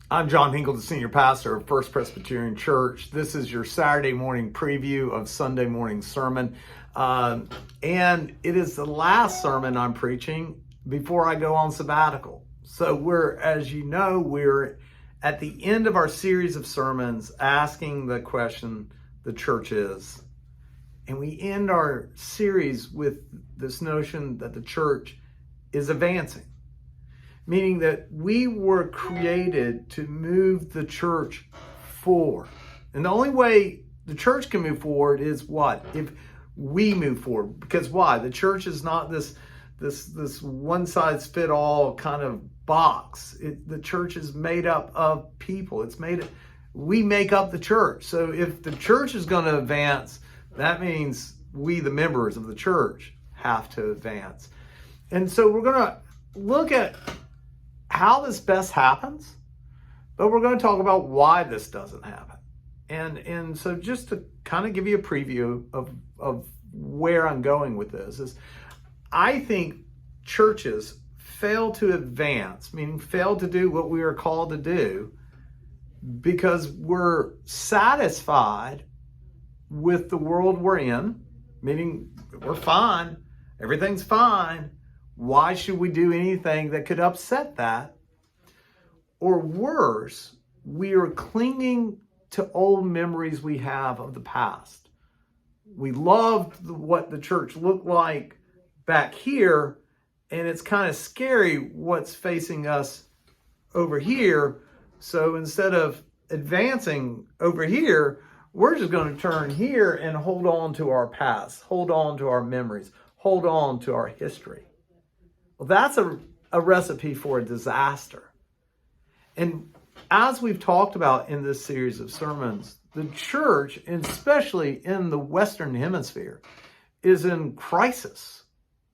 I'm John Hinkle, the senior pastor of First Presbyterian Church. This is your Saturday morning preview of Sunday morning sermon. And it is the last sermon I'm preaching before I go on sabbatical. So we're at the end of our series of sermons asking the question, the church is. And we end our series with this notion that the church is advancing. Meaning that we were created to move the church forward. And the only way the church can move forward is what? If we move forward. Because why? The church is not this one-size-fit-all kind of box. The church is made up of people. We make up the church. So if the church is going to advance, that means we, the members of the church, have to advance. And so we're going to look at how this best happens, but we're going to talk about why this doesn't happen. And so just to kind of give you a preview of where I'm going with this is I think churches fail to advance, meaning fail to do what we are called to do because we're satisfied with the world we're in, meaning we're fine, everything's fine. Why should we do anything that could upset that? Or worse, we are clinging to old memories we have of the past. We loved what the church looked like back here, and it's kind of scary what's facing us over here. So instead of advancing over here, we're just going to turn here and hold on to our past, hold on to our memories, hold on to our history. Well, that's a recipe for a disaster. And as we've talked about in this series of sermons, the church, and especially in the Western Hemisphere, is in crisis.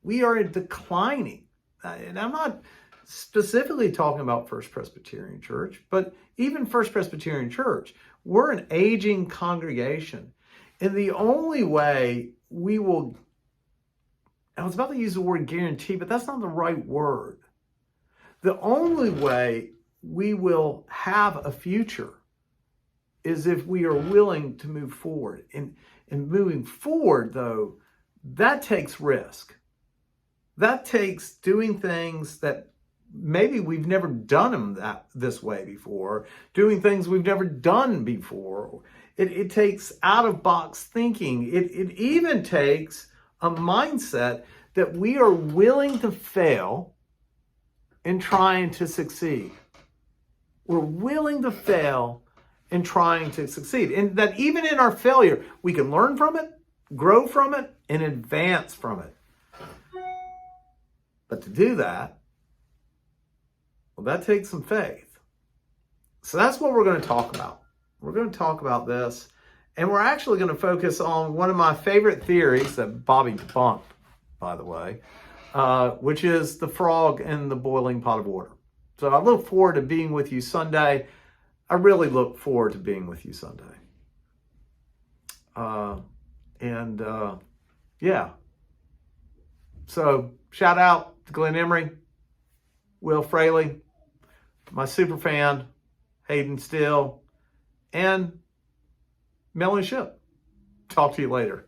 We are declining. And I'm not specifically talking about First Presbyterian Church, but even First Presbyterian Church, we're an aging congregation. And the only way we will, I was about to use the word guarantee, but that's not the right word. The only way we will have a future is if we are willing to move forward. And moving forward, though, that takes risk. That takes doing things that maybe we've never done them this way before, doing things we've never done before. It takes out-of-box thinking. It even takes a mindset that we are willing to fail in trying to succeed. We're willing to fail in trying to succeed. And that even in our failure, we can learn from it, grow from it, and advance from it. But to do that, well, that takes some faith. So that's what we're going to talk about. We're going to talk about this. And we're actually going to focus on one of my favorite theories that Bobby debunked, by the way, which is the frog in the boiling pot of water. So I look forward to being with you Sunday. I really look forward to being with you Sunday. Yeah. So shout out to Glenn Emery, Will Fraley, my super fan, Hayden Still, and Melanie Ship. Talk to you later.